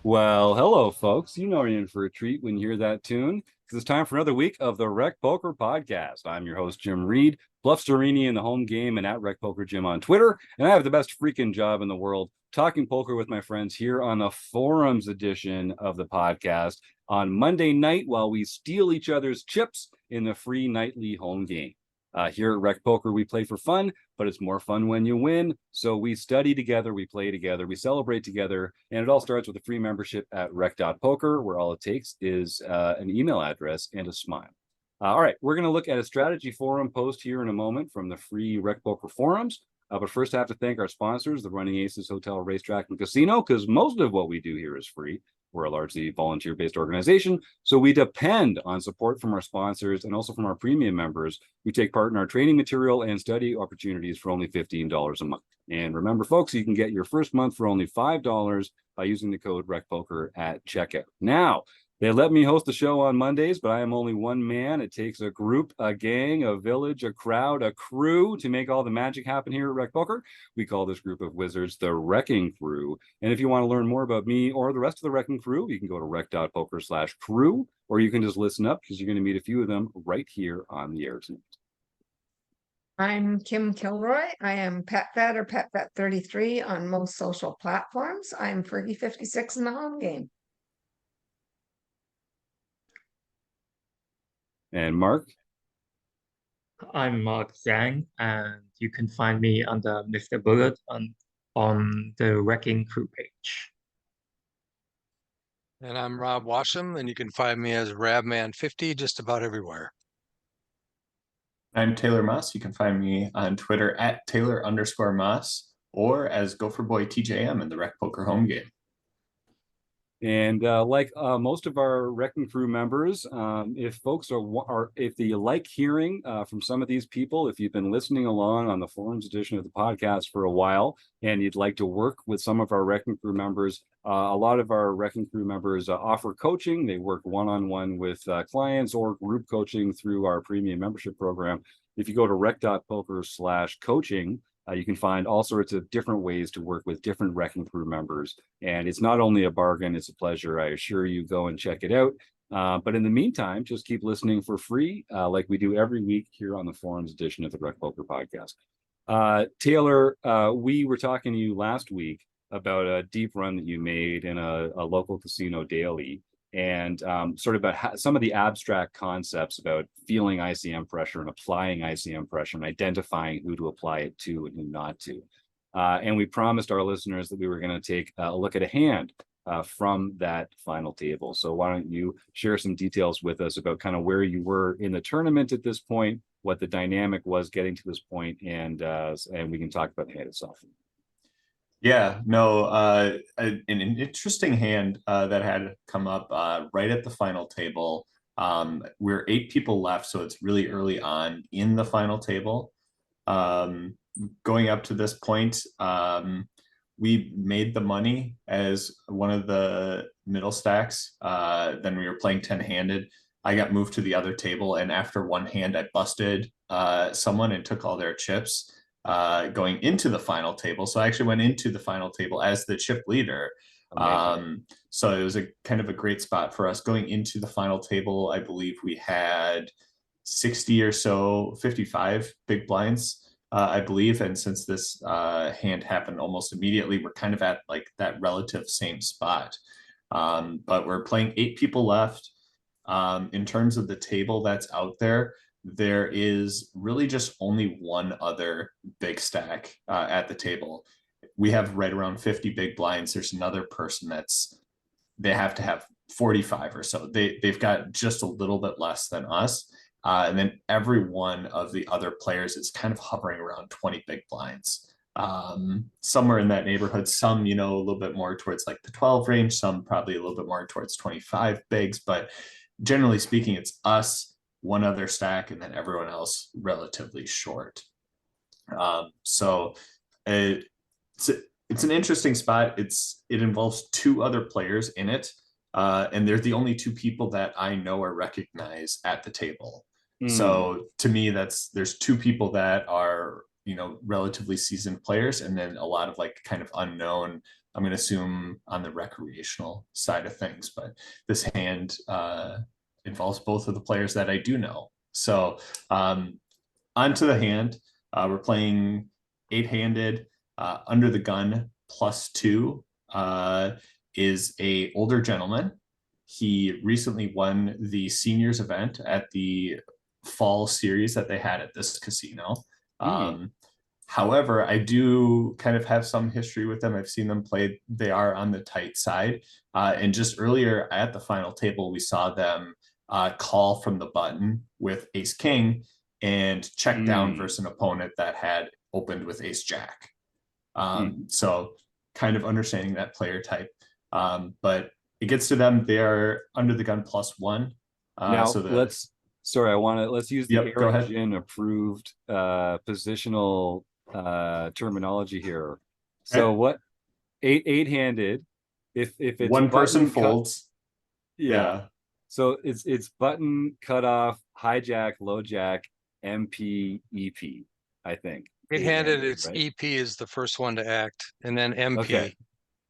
Well, hello, folks. You know you're in for a treat when you hear that tune, because it's time for another week of the Rec Poker Podcast. I'm your host, Jim Reed, Bluff Storini in the home game and at Rec Poker Jim on Twitter. And I have the best freaking job in the world talking poker with my friends here on the forums edition of the podcast on Monday night while we steal each other's chips in the free nightly home game. Here at Rec Poker, we play for fun, but it's more fun when you win. So we study together, we play together, we celebrate together, and it all starts with a free membership at rec.poker, where all it takes is an email address and a smile. All right, we're going to look at a strategy forum post here in a moment from the free Rec Poker forums. But first, I have to thank our sponsors, the Running Aces Hotel, Racetrack, and Casino, because most of what we do here is free. We're a largely volunteer-based organization, so we depend on support from our sponsors and also from our premium members who take part in our training material and study opportunities for only $15 a month. And remember, folks, you can get your first month for only $5 by using the code RECPOKER at checkout. Now, they let me host the show on Mondays, but I am only one man. It takes a group, a gang, a village, a crowd, a crew to make all the magic happen here at Rec Poker. We call this group of wizards the Wrecking Crew. And if you want to learn more about me or the rest of the Wrecking Crew, you can go to rec.poker/crew, or you can just listen up because you're going to meet a few of them right here on the air tonight. I'm Kim Kilroy. I am PetVet or PetVet33 on most social platforms. I'm Fergie56 in the home game. And Mark? I'm Mark Zhang, and you can find me under Mr. Bullet on the Wrecking Crew page. And I'm Rob Washam, and you can find me as Rabman50 just about everywhere. I'm Taylor Moss. You can find me on Twitter at Taylor_Moss or as Gopher Boy TJM in the Rec Poker home game. And like most of our Wrecking Crew members, if folks if they like hearing from some of these people, if you've been listening along on the forums edition of the podcast for a while, and you'd like to work with some of our Wrecking Crew members, a lot of our Wrecking Crew members offer coaching. They work one-on-one with clients or group coaching through our premium membership program. If you go to rec.poker/coaching, you can find all sorts of different ways to work with different Wrecking Crew members. And it's not only a bargain, it's a pleasure. I assure you, go and check it out. But in the meantime, just keep listening for free, like we do every week here on the forums edition of the Rec Poker podcast. Taylor, we were talking to you last week about a deep run that you made in a local casino daily, and sort of about some of the abstract concepts about feeling ICM pressure and applying ICM pressure and identifying who to apply it to and who not to. And we promised our listeners that we were going to take a look at a hand from that final table. So why don't you share some details with us about kind of where you were in the tournament at this point, what the dynamic was getting to this point, and we can talk about the hand itself. Yeah, no, an interesting hand that had come up right at the final table. We're 8 people left, so it's really early on in the final table. Going up to this point, we made the money as one of the middle stacks. Then we were playing 10-handed. I got moved to the other table, and after one hand, I busted someone and took all their chips. Going into the final table. So I actually went into the final table as the chip leader. So it was a kind of a great spot for us going into the final table. I believe we had 60 or so, 55 big blinds, I believe. And since this hand happened almost immediately, we're kind of at like that relative same spot. But we're playing 8 people left. In terms of the table that's out there, there is really just only one other big stack at the table. We have right around 50 big blinds. There's another person they have to have 45 or so. They've got just a little bit less than us. And then every one of the other players is kind of hovering around 20 big blinds. Somewhere in that neighborhood, some, a little bit more towards like the 12 range, some probably a little bit more towards 25 bigs, but generally speaking, it's us, one other stack, and then everyone else relatively short. So it's an interesting spot. It involves 2 other players in it, and they're the only 2 people that I know or recognize at the table. So to me, there's 2 people that are relatively seasoned players, and then a lot of like kind of unknown I'm going to assume on the recreational side of things, but this hand involves both of the players that I do know. So onto the hand, we're playing 8-handed. Under the gun +2 is a older gentleman. He recently won the seniors event at the fall series that they had at this casino. However, I do kind of have some history with them. I've seen them play. They are on the tight side. And just earlier at the final table, we saw them call from the button with ace king and check down versus an opponent that had opened with ace jack. So kind of understanding that player type. But it gets to them. They are under the gun +1. Now so let's use the Yep, go Eric ahead. Jin approved positional terminology here. So what 8-handed, if it's one person button cut- folds. yeah. So it's button, cutoff, hijack, low jack, MP, EP, I think. 8-handed, it's right? EP is the first one to act, and then MP, Okay.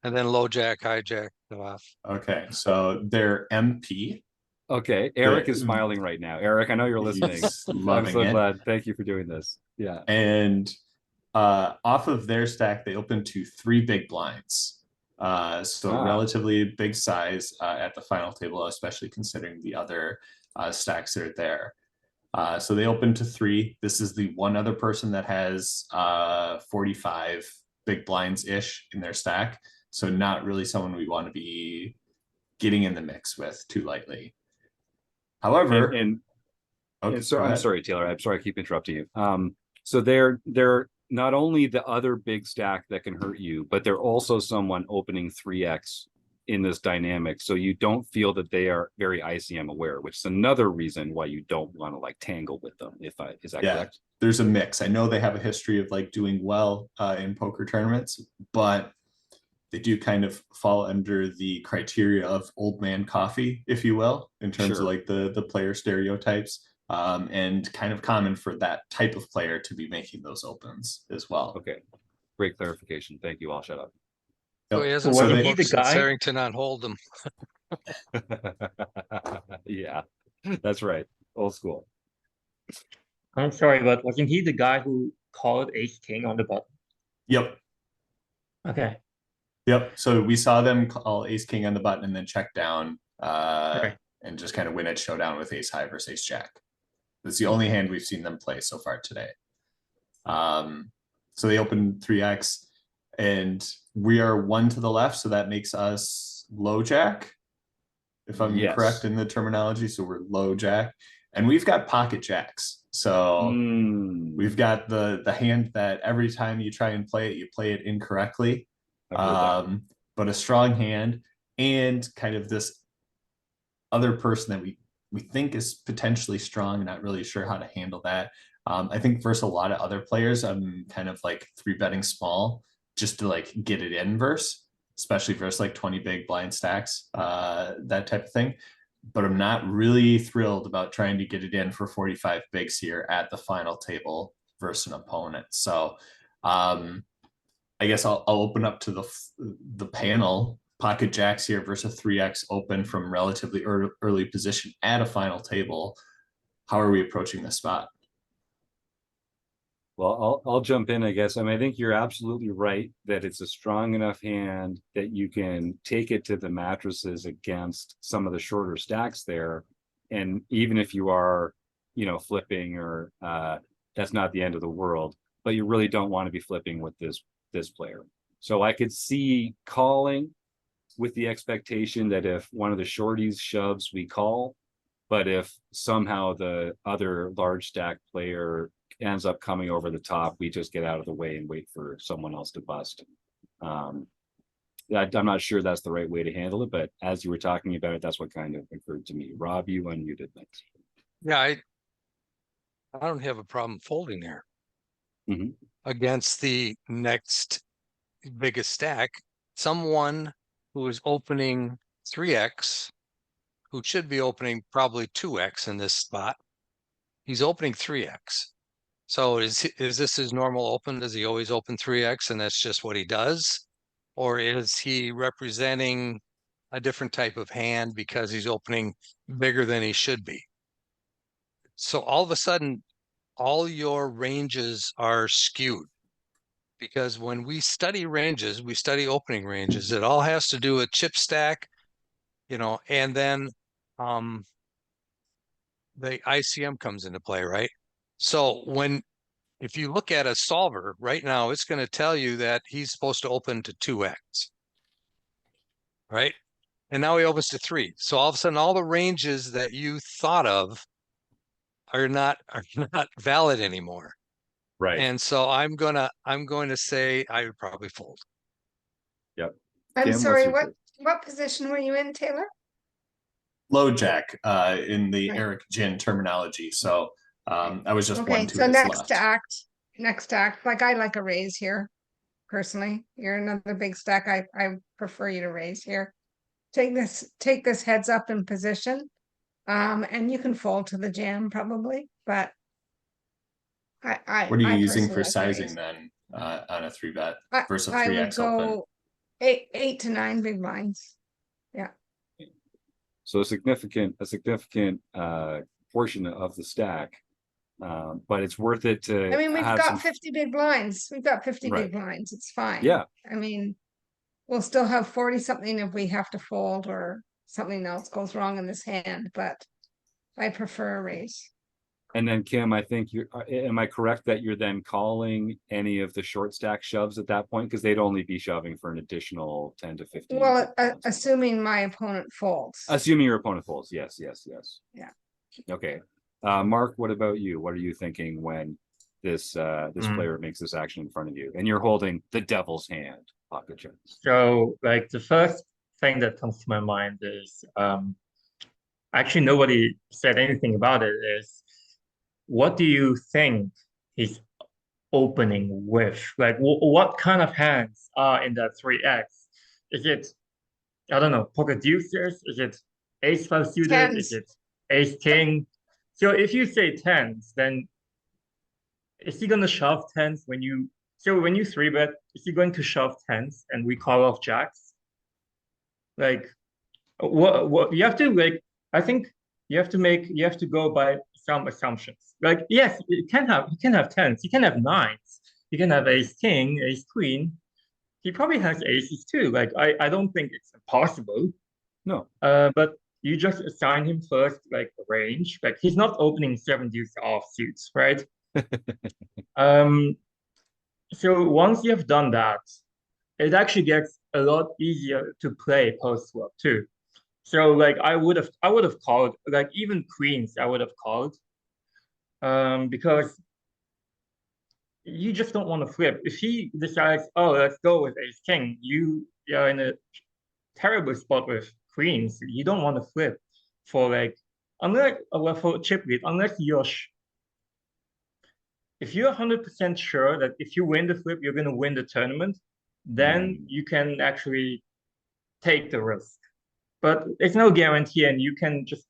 and then low jack, hijack, off. Okay, so they're MP. Okay. Eric is The- smiling right now. Eric, I know you're listening. He's I'm loving so it. glad. Thank you for doing this. Yeah. And off of their stack, they open to 3 big blinds. So relatively big size at the final table, especially considering the other stacks that are there. So they open to 3. This is the one other person that has 45 big blinds ish in their stack. So not really someone we want to be getting in the mix with too lightly. However, And okay, so go I'm ahead. sorry, Taylor. I'm sorry I keep interrupting you. So they're not only the other big stack that can hurt you, but they're also someone opening 3x in this dynamic. So you don't feel that they are very ICM aware, which is another reason why you don't want to like tangle with them. Is that correct? There's a mix. I know they have a history of like doing well in poker tournaments, but they do kind of fall under the criteria of old man coffee, if you will, in terms of like the player stereotypes, and kind of common for that type of player to be making those opens as well. Okay. Great clarification. Thank you. I'll shut up. So he hasn't So put was a he book the since guy? Arrington on Hold'em. Yeah, that's right. Old school. I'm sorry, but wasn't he the guy who called ace king on the button? Yep. Okay. Yep. So we saw them call ace king on the button and then check down Okay. and just kind of win at showdown with ace high versus ace jack. That's the only hand we've seen them play so far today. So they open 3x and we are 1 to the left. So that makes us low jack, if I'm Yes. correct in the terminology. So we're low jack and we've got pocket jacks. So we've got the hand that every time you try and play it, you play it incorrectly. But a strong hand and kind of this other person that we think is potentially strong, not really sure how to handle that. I think versus a lot of other players, I'm kind of like 3-betting small just to like get it in verse, especially versus like 20 big blind stacks, that type of thing. But I'm not really thrilled about trying to get it in for 45 bigs here at the final table versus an opponent. So I guess I'll open up to the panel. Pocket jacks here versus 3x open from relatively early position at a final table. How are we approaching this spot? Well, I'll jump in, I guess. I mean, I think you're absolutely right that it's a strong enough hand that you can take it to the mattresses against some of the shorter stacks there. And even if you are, flipping or that's not the end of the world, but you really don't want to be flipping with this player. So I could see calling with the expectation that if one of the shorties shoves, we call. But if somehow the other large stack player ends up coming over the top, we just get out of the way and wait for someone else to bust. I'm not sure that's the right way to handle it, but as you were talking about it, that's what kind of occurred to me. Rob, you unmuted things. Yeah, I don't have a problem folding there. Mhm. Against the next biggest stack, someone who is opening 3x, who should be opening probably 2x in this spot. He's opening 3x. So is this his normal open? Does he always open 3x and that's just what he does? Or is he representing a different type of hand because he's opening bigger than he should be? So all of a sudden, all your ranges are skewed. Because when we study ranges, we study opening ranges. It all has to do with chip stack, and then the ICM comes into play, right? So if you look at a solver right now, it's going to tell you that he's supposed to open to 2x, right? And now he opens to 3. So all of a sudden, all the ranges that you thought of are not valid anymore. Right. And so I'm going to say I would probably fold. Yep. I'm Kim, what's sorry, your take? what position were you in, Taylor? Low jack in the Right. Eric Gin terminology. So I was just Okay, one so two next left. act, like I like a raise here, personally. You're another big stack. I prefer you to raise here. Take this heads up in position. And you can fold to the jam probably, but What are you I using personally for like sizing raise. then on a 3-bet I versus a I would 3x open? go 8 to 9 big blinds. So a significant portion of the stack, but it's worth it to I mean, we've have got some. 50 big blinds. We've got 50 Right. big blinds. It's fine. Yeah. I mean, we'll still have 40 something if we have to fold or something else goes wrong in this hand, but I prefer a raise. And then Kim, I think am I correct that you're then calling any of the short stack shoves at that point? Because they'd only be shoving for an additional 10 to 15. Well, big blinds. assuming my opponent folds. Assuming your opponent folds. Yes. Yeah. Okay. Mark, what about you? What are you thinking when this player makes this action in front of you and you're holding the devil's hand, pocket chips? So like the first thing that comes to my mind is actually nobody said anything about it, is what do you think he's opening with? Like what kind of hands are in that 3x? Is it, I don't know, pocket deuces? Is it ace-5 suited? Tens. Is it ace-king? So if you say tens, then is he gonna shove tens when you 3-bet, is he going to shove tens and we call off jacks? Like what you have to, like, I think you have to go by some assumptions. Like, yes, he can have tens, he can have nines, he can have ace king, ace queen. He probably has aces too. Like I don't think it's impossible. No. But you just assign him first like a range. Like he's not opening 7 deuce offsuits, right? So once you have done that, it actually gets a lot easier to play post flop too. So like I would have called, like even queens I would have called, because you just don't want to flip. If he decides, oh, let's go with ace king, you are in a terrible spot with queens. You don't want to flip for like, unless for chip lead, unless you're if you're 100% sure that if you win the flip, you're going to win the tournament, then you can actually take the risk. But it's no guarantee, and you can just,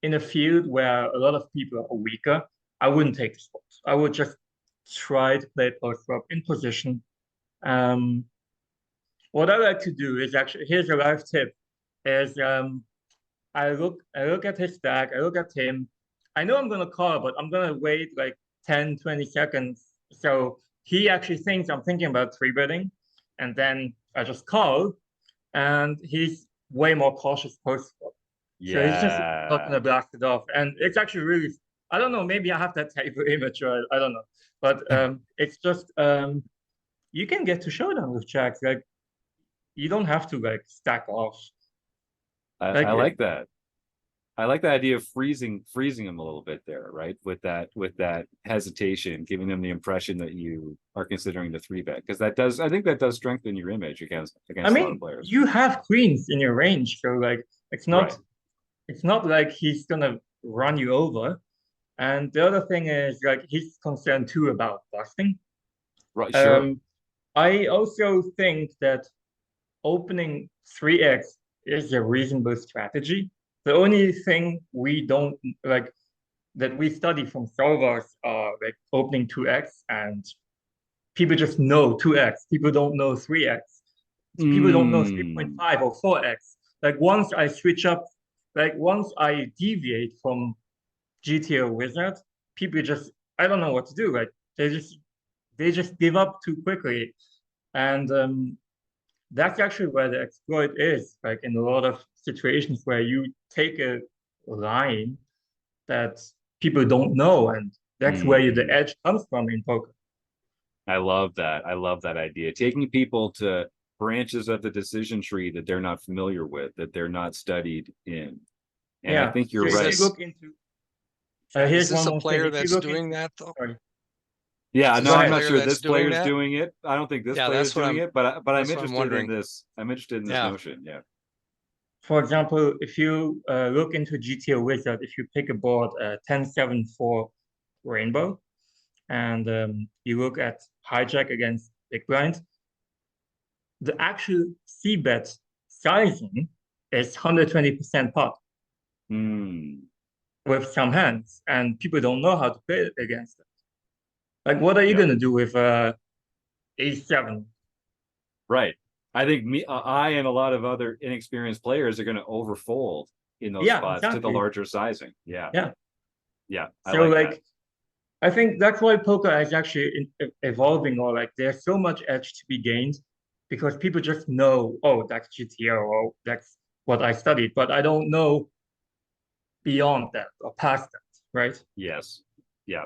in a field where a lot of people are weaker, I wouldn't take the spot. I would just try to play post flop in position. What I like to do is actually, here's a live tip, is I look at his stack, I look at him. I know I'm gonna call, but I'm gonna wait like 10, 20 seconds. So he actually thinks I'm thinking about 3-betting, and then I just call, and he's way more cautious post flop. Yeah. So he's just not gonna blast it off. And it's actually really, I don't know, maybe I have that type of image, or I don't know. But it's just you can get to showdown with jacks. Like you don't have to like stack off. I like that. I like the idea of freezing them a little bit there, right? With that hesitation, giving them the impression that you are considering the 3-bet, because I think that does strengthen your image against I a lot mean, of players. you have queens in your range, so like it's not Right. it's not like he's gonna run you over. And the other thing is like he's concerned too about busting. Right, sure. I also think that opening 3x is a reasonable strategy. The only thing we don't like that we study from solvers are like opening 2x, and people just know 2x. People don't know 3x. People don't know Mm. 3.5 or 4x. Like once I switch up, like once I deviate from GTO Wizard, people just, I don't know what to do. Like they just give up too quickly. And that's actually where the exploit is, like in a lot of situations where you take a line that people don't know, and that's where the edge comes from in poker. I love that. I love that idea. Taking people to branches of the decision tree that they're not familiar with, that they're not studied in. And I Yeah. think you're So if right. you look into Is here's this one a more player thing. If you that's look doing into, that though? sorry. Yeah, Is no, this a I'm not player sure that's this doing player's that? doing it. I don't think this Yeah, player's that's what doing I'm- it, but I'm that's what I'm interested in wondering. this. I'm interested in this Yeah. notion. Yeah. For example, if you look into GTO Wizard, if you pick a board 10-7-4 Rainbow, and you look at hijack against big blind, the actual c-bet sizing is 120% pot Hmm. with some hands, and people don't know how to play against it. Like, what are you Yeah. gonna do with a7? Right. I think I and a lot of other inexperienced players are going to overfold in those Yeah, spots to the exactly. larger sizing. Yeah. Yeah. Yeah. I So like like, I think that's why poker is actually evolving, or like there's so much edge to be gained because people just know, oh, that's GTO, or that's what I studied, but I don't know beyond that or past that, right? Yes. Yeah.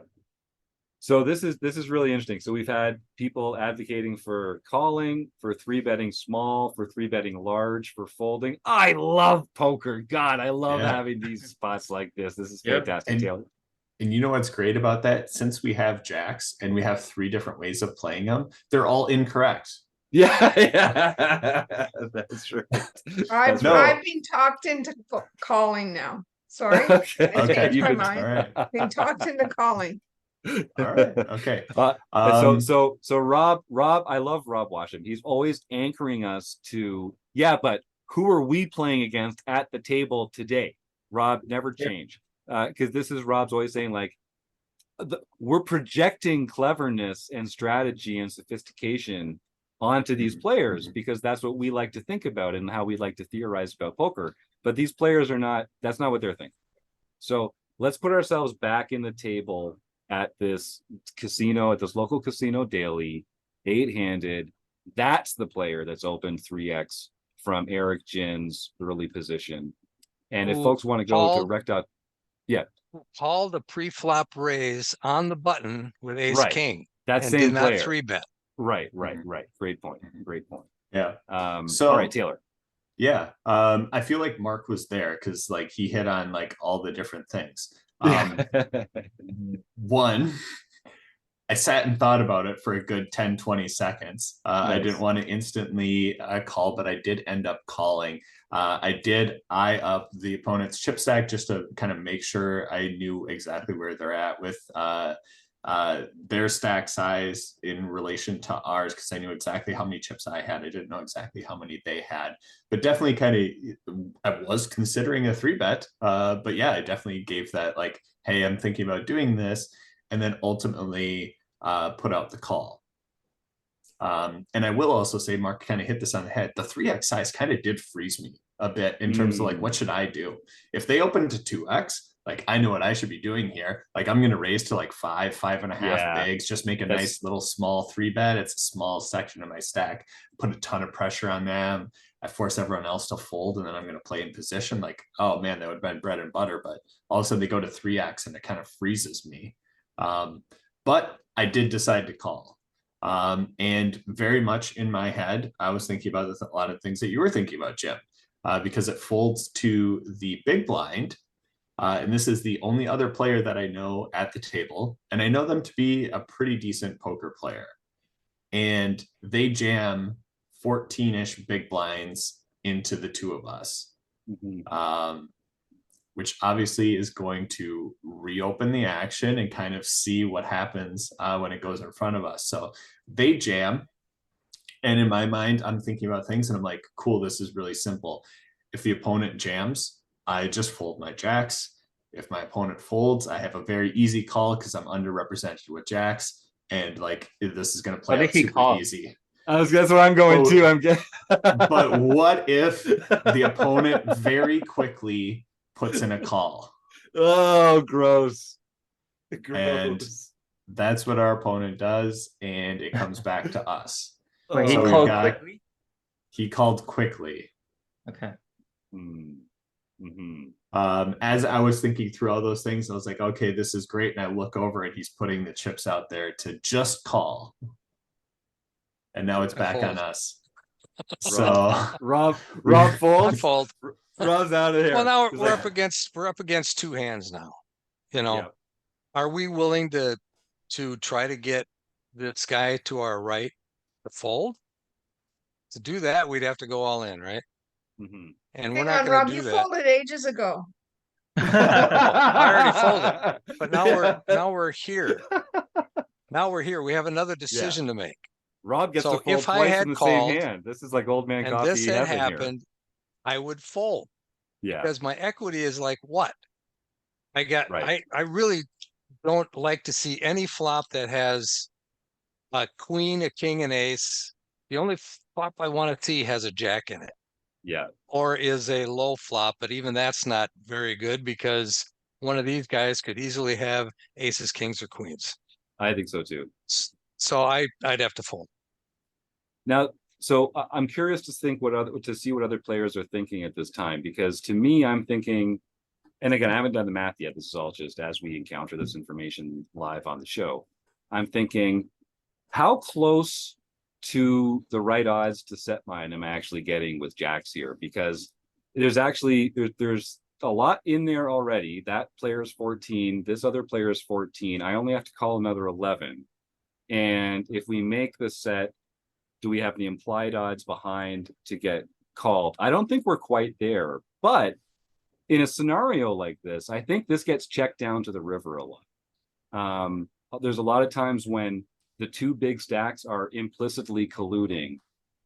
So this is really interesting. So we've had people advocating for calling, for three betting small, for three betting large, for folding. I love poker. God, I love Yeah. having these spots like this. This is Yep. fantastic, Taylor. And you know what's great about that? Since we have jacks and we have 3 different ways of playing them, they're all incorrect. Yeah, yeah, that's right. I've, That's No. right. I've been talked into calling now. Sorry. Okay. I changed You've my been- mind. All right. Been talked into calling. All right. Okay. And so Rob, I love Rob Washam. He's always anchoring us to, yeah, but who are we playing against at the table today? Rob, never Yeah. change. Because this is Rob's always saying, like, we're projecting cleverness and strategy and sophistication onto these Mhm, players mhm. because that's what we like to think about and how we like to theorize about poker. But these players are not, that's not what they're thinking. So let's put ourselves back in the table at this casino, at this local casino daily, 8-handed. That's the player that's opened 3x from Eric Jin's early position. And if Who folks want to go to called- rec. Yeah, Called the pre-flop raise on the button with ace Right. king that and same did not player. 3-bet. Right. Mhm. Great point. Great point. Yeah. All right, Taylor. Yeah. I feel like Mark was there because like he hit on like all the different things. One, I sat and thought about it for a good 10-20 seconds. I Nice. didn't want to instantly call, but I did end up calling. I did eye up the opponent's chip stack just to kind of make sure I knew exactly where they're at with their stack size in relation to ours, because I knew exactly how many chips I had. I didn't know exactly how many they had, but definitely kind of I was considering a 3-bet. But yeah, I definitely gave that like, hey, I'm thinking about doing this, and then ultimately put out the call. And I will also say, Mark kind of hit this on the head. The 3x size kind of did freeze me a bit in terms of like, what should I do? If they open to 2x, like I know what I should be doing here. Like I'm going to raise to like 5.5 Yeah. bigs, just make a That's- nice little small 3-bet. It's a small section of my stack, put a ton of pressure on them. I force everyone else to fold, and then I'm going to play in position. Like, oh man, that would have been bread and butter. But all of a sudden they go to 3x and it kind of freezes me. But I did decide to call. And very much in my head, I was thinking about a lot of things that you were thinking about, Jim, because it folds to the big blind. And this is the only other player that I know at the table. And I know them to be a pretty decent poker player. And they jam 14-ish big blinds into the two of us. Which obviously is going to reopen the action and kind of see what happens when it goes in front of us. So they jam. And in my mind, I'm thinking about things and I'm like, cool, this is really simple. If the opponent jams, I just fold my jacks. If my opponent folds, I have a very easy call because I'm underrepresented with jacks. And like, this is going to play What out if he super calls? easy. That's what I'm going Oh, to. I'm getting. But what if the opponent very quickly puts in a call? Oh, gross. And Gross. that's what our opponent does, and it comes back to us. Wait, he So we've called got- quickly? He called quickly. Okay. Mm-hmm. As I was thinking through all those things, I was like, okay, this is great. And I look over and he's putting the chips out there to just call. And now it's I back on fold. us. So Rob I folds. fold. Rob's out of here. Well, now He's we're like, up against two hands now. You know, yeah. are we willing to try to get this guy to our right to fold? To do that, we'd have to go all in, right? Mhm. And we're Hang not on, going Rob, to you do that. folded ages ago. I already folded, but now we're here. Now we're here. We have another decision to make. Rob gets So to fold if I twice had in the called same hand. This is like old man and this coffee had heaven here. happened, I would fold Yeah. because my equity is like what? Right. I really don't like to see any flop that has a queen, a king, an ace. The only flop I want to see has a jack in it. Yeah. Or is a low flop, but even that's not very good because one of these guys could easily have aces, kings, or queens. I think so too. So I'd have to fold. Now, so I'm curious to see what other players are thinking at this time, because to me, I'm thinking, and again, I haven't done the math yet. This is all just as we encounter this information live on the show. I'm thinking, how close to the right odds to set mine am I actually getting with jacks here? Because there's actually there's a lot in there already. That player's 14, this other player's 14. I only have to call another 11. And if we make the set, do we have the implied odds behind to get called? I don't think we're quite there, but in a scenario like this, I think this gets checked down to the river a lot. There's a lot of times when the two big stacks are implicitly colluding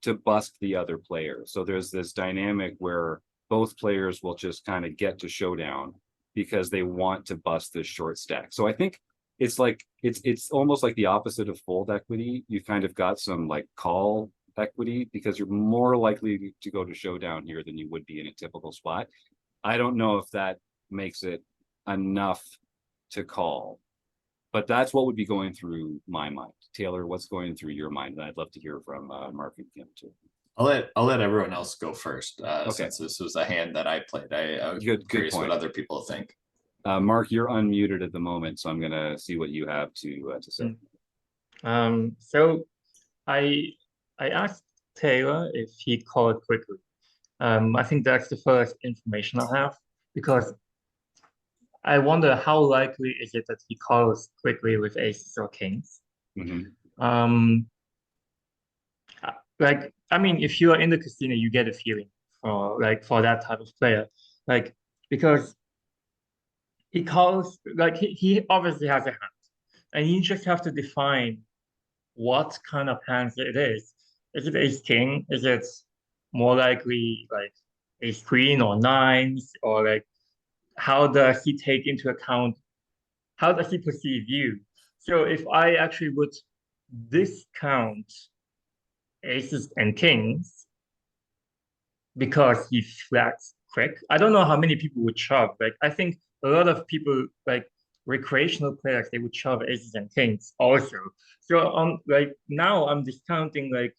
to bust the other player. So there's this dynamic where both players will just kind of get to showdown because they want to bust this short stack. So I think it's like it's almost like the opposite of fold equity. You kind of got some like call equity because you're more likely to go to showdown here than you would be in a typical spot. I don't know if that makes it enough to call, but that's what would be going through my mind. Taylor, what's going through your mind? And I'd love to hear from Mark and Kim too. I'll let everyone else go first, Okay. since this was a hand that I played. I was Good curious point. what other people think. Mark, you're unmuted at the moment, so I'm gonna see what you have to say. So I asked Taylor if he called quickly. I think that's the first information I have because I wonder how likely is it that he calls quickly with aces or kings. Mhm. Like, I mean, if you are in the casino, you get a feeling for that type of player, like because he calls like he obviously has a hand, and you just have to define what kind of hands it is. Is it ace king? Is it more likely like ace queen or nines, or like how does he take into account? How does he perceive you? So if I actually would discount aces and kings because he flats quick, I don't know how many people would shove. Like I think a lot of people, like recreational players, they would shove aces and kings also. So like now I'm discounting like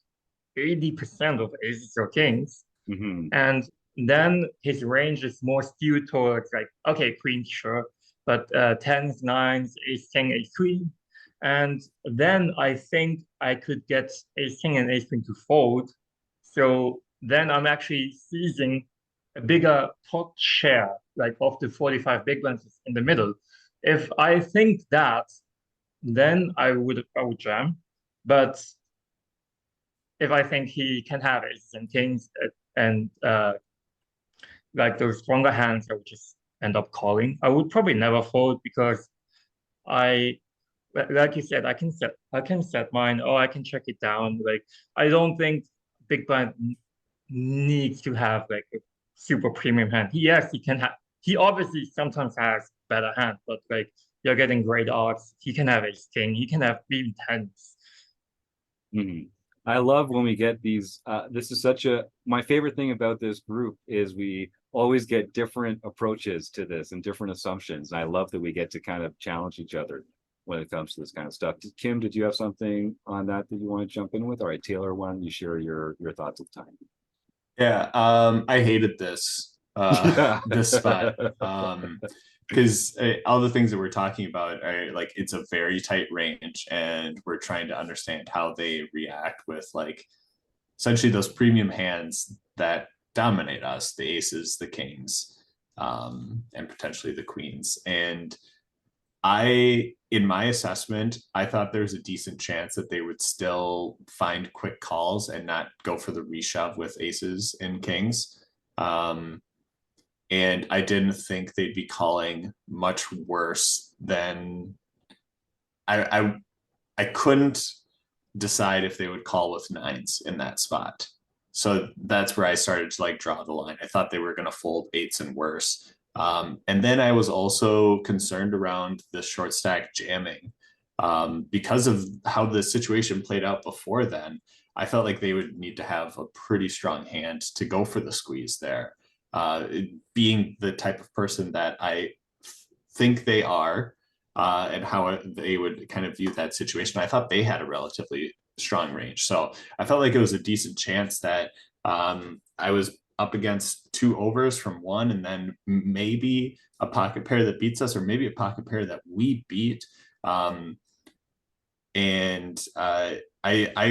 80% of aces or kings, Mhm. and then his range is more skewed towards like, okay, queen, sure, but tens, nines, ace king, ace queen. And then I think I could get ace king and ace queen to fold. So then I'm actually seizing a bigger pot share, like of the 45 big blinds in the middle. If I think that, then I would jam. But if I think he can have aces and kings and like those stronger hands, I would just end up calling. I would probably never fold because like you said, I can set mine, or I can check it down. Like I don't think big blind needs to have like a super premium hand. Yes, he can have. He obviously sometimes has better hand, but like you're getting great odds. He can have ace king. He can have even tens. Mhm. I love when we get these. This is my favorite thing about this group is we always get different approaches to this and different assumptions. And I love that we get to kind of challenge each other when it comes to this kind of stuff. Kim, did you have something on that you want to jump in with? All right, Taylor, why don't you share your thoughts at the time? Yeah, I hated this this spot. Because all the things that we're talking about are like it's a very tight range, and we're trying to understand how they react with like essentially those premium hands that dominate us, the aces, the kings, and potentially the queens. And in my assessment, I thought there was a decent chance that they would still find quick calls and not go for the reshove with aces and kings. And I didn't think they'd be calling much worse than I couldn't decide if they would call with nines in that spot. So that's where I started to like draw the line. I thought they were going to fold eights and worse. And then I was also concerned around the short stack jamming because of how the situation played out before then. I felt like they would need to have a pretty strong hand to go for the squeeze there. Being the type of person that I think they are, and how they would kind of view that situation, I thought they had a relatively strong range. So I felt like it was a decent chance that I was up against two overs from one, and then maybe a pocket pair that beats us, or maybe a pocket pair that we beat. I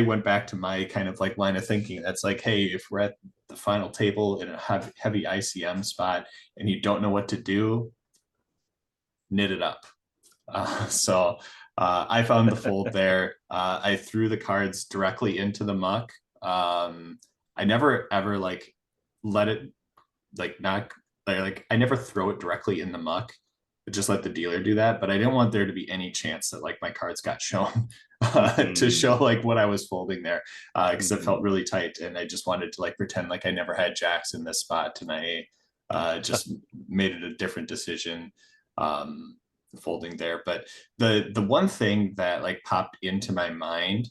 went back to my kind of like line of thinking that's like, hey, if we're at the final table in a heavy ICM spot and you don't know what to do, knit it up. So I found the fold there. I threw the cards directly into the muck. I never ever like let it like not like I never throw it directly in the muck. Just let the dealer do that, but I didn't want there to be any chance that like my cards got shown to show like what I was folding there, because it felt really tight, and I just wanted to like pretend like I never had jacks in this spot, and I just made it a different decision folding there. But the one thing that like popped into my mind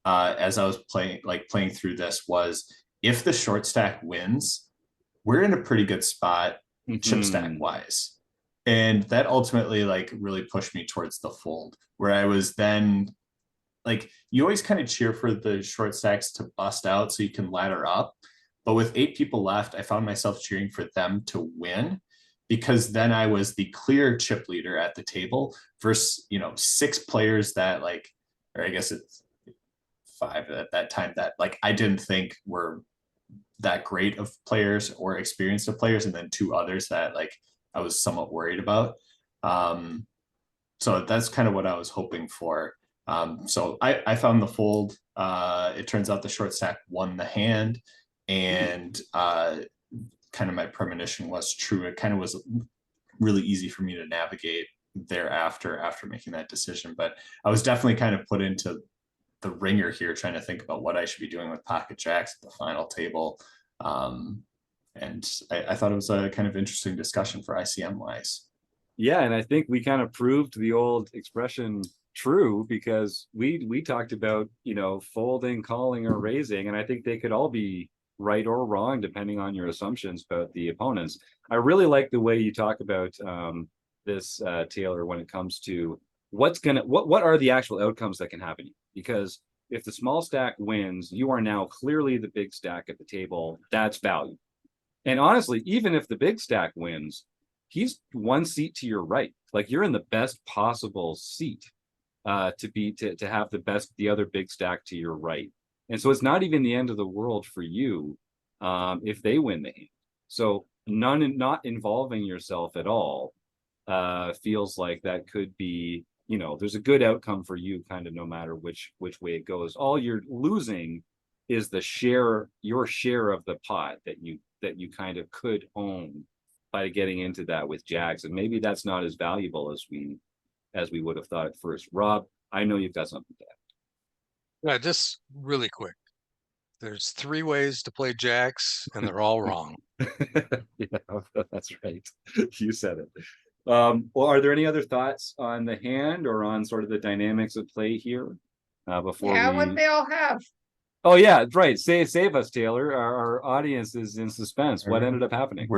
as I was playing through this was, if the short stack wins, we're in a pretty good spot chip stack wise. And that ultimately like really pushed me towards the fold, where I was then like, you always kind of cheer for the short stacks to bust out so you can ladder up. But with 8 people left, I found myself cheering for them to win, because then I was the clear chip leader at the table versus, 6 players that like, or I guess it's 5 at that time, that like I didn't think were that great of players or experienced of players, and then 2 others that like I was somewhat worried about. So that's kind of what I was hoping for. So I found the fold. It turns out the short stack won the hand, and kind of my premonition was true. It kind of was really easy for me to navigate thereafter after making that decision. But I was definitely kind of put into the ringer here, trying to think about what I should be doing with pocket jacks at the final table. And I thought it was a kind of interesting discussion for ICM wise. Yeah, and I think we kind of proved the old expression true, because we talked about, folding, calling, or raising, and I think they could all be right or wrong depending on your assumptions about the opponents. I really like the way you talk about this, Taylor, when it comes to what are the actual outcomes that can happen, because if the small stack wins, you are now clearly the big stack at the table. That's value. And honestly, even if the big stack wins, he's 1 seat to your right. Like, you're in the best possible seat to have the other big stack to your right. And so it's not even the end of the world for you if they win the hand. So not involving yourself at all feels like that could be, there's a good outcome for you kind of no matter which way it goes. All you're losing is your share of the pot that you kind of could own by getting into that with jacks. And maybe that's not as valuable as we would have thought at first. Rob, I know you've got something to add. Yeah, just really quick. There's 3 ways to play jacks, and they're all wrong. Yeah, that's right. You said it. Well, are there any other thoughts on the hand or on sort of the dynamics of play here before what they all have. Oh yeah, that's right. Save us, Taylor. Our audience is in suspense. What ended up happening?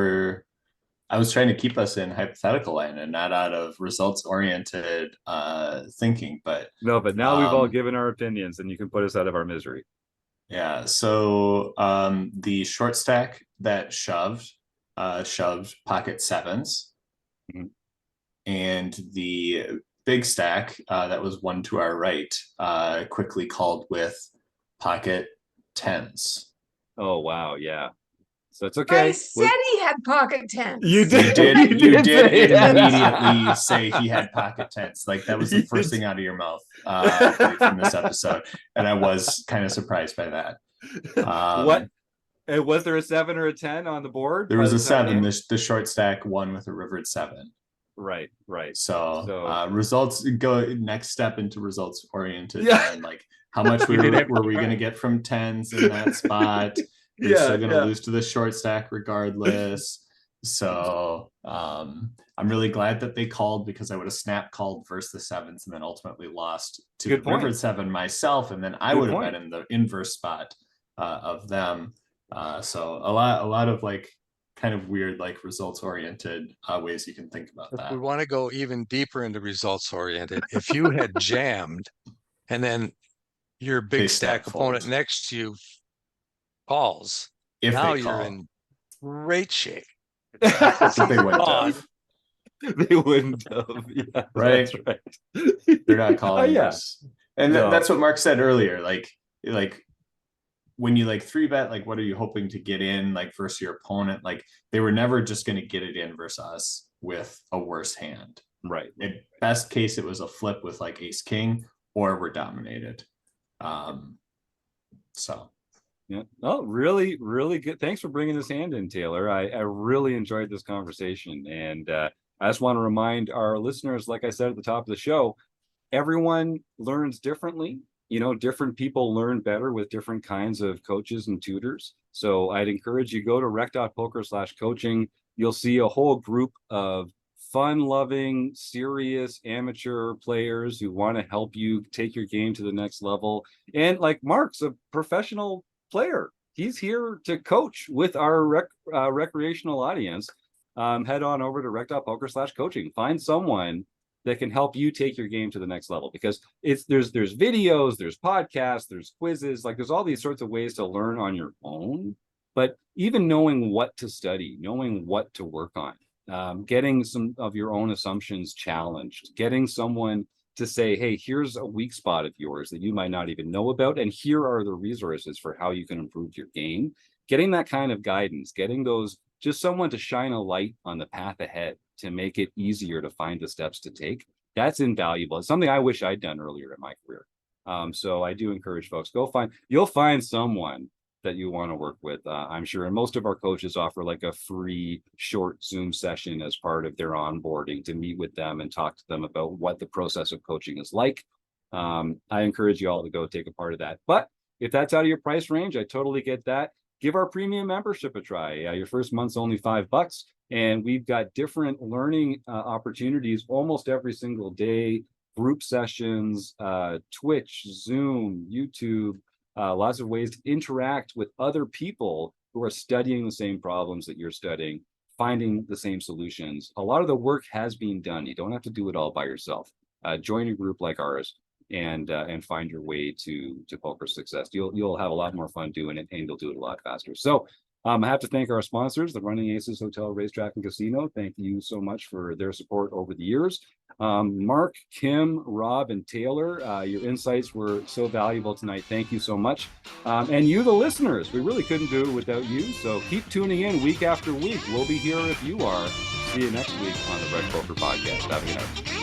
I was trying to keep us in hypothetical land and not out of results oriented thinking, but No, but now we've all given our opinions, and you can put us out of our misery. yeah. So the short stack that shoved pocket sevens, Mhm. and the big stack that was one to our right quickly called with pocket tens. Oh wow, yeah. So it's I okay. said he had pocket tens. You You did. did. You did say that. immediately say he had pocket tens. Like that was the first thing out of your mouth, I believe, from this episode, and I was kind of surprised by that. What? And was there a 7 or a 10 on the board? There by was the a time seven. you- The short stack won with a rivered seven. Right. So results go next step into results oriented. Yeah. And like how much You did have were to we try. going to get from tens in that spot? We're still going to lose to the short stack regardless. So I'm really glad that they called, because I would have snap called versus the sevens and then ultimately lost to Good the point. rivered seven myself, and then I Good would have point. been in the inverse spot of them. So a lot of like kind of weird like results oriented ways you can think about If that. we want to go even deeper into results oriented, if you had jammed and then your big They stack stack opponent fold. next to you calls, If now they you're call, in great shape. but they wouldn't Gone. have. They wouldn't have. Yeah, Right. That's right. They're not calling yeah. this. And No. that's what Mark said earlier. Like when you like three bet, like what are you hoping to get in like versus your opponent? Like they were never just going to get it in versus us with a worse hand. Right. In best case, it was a flip with like ace king, or we're dominated. So Yeah. Oh, really, really good. Thanks for bringing this hand in, Taylor. I really enjoyed this conversation. And I just want to remind our listeners, like I said at the top of the show, everyone learns differently. You know, different people learn better with different kinds of coaches and tutors. So I'd encourage you go to rec.poker/coaching. You'll see a whole group of fun-loving, serious amateur players who want to help you take your game to the next level. And like Mark's a professional player. He's here to coach with our recreational audience. Head on over to rec.poker/coaching. Find someone that can help you take your game to the next level, because there's videos, there's podcasts, there's quizzes, like there's all these sorts of ways to learn on your own. But even knowing what to study, knowing what to work on, getting some of your own assumptions challenged, getting someone to say, hey, here's a weak spot of yours that you might not even know about, and here are the resources for how you can improve your game. Getting that kind of guidance, getting those, just someone to shine a light on the path ahead to make it easier to find the steps to take, that's invaluable. It's something I wish I'd done earlier in my career. So I do encourage folks, you'll find someone that you want to work with, I'm sure. And most of our coaches offer like a free short Zoom session as part of their onboarding to meet with them and talk to them about what the process of coaching is like. I encourage you all to go take a part of that. But if that's out of your price range, I totally get that. Give our premium membership a try. Your first month's only $5, and we've got different learning opportunities almost every single day, group sessions, Twitch, Zoom, YouTube, lots of ways to interact with other people who are studying the same problems that you're studying, finding the same solutions. A lot of the work has been done. You don't have to do it all by yourself. Join a group like ours and find your way to poker success. You'll have a lot more fun doing it, and you'll do it a lot faster. So I have to thank our sponsors, the Running Aces Hotel, Racetrack, and Casino. Thank you so much for their support over the years. Mark, Kim, Rob, and Taylor, your insights were so valuable tonight. Thank you so much. And you, the listeners, we really couldn't do it without you. So keep tuning in week after week. We'll be here if you are. See you next week on the Rec Poker Podcast. Have a good night.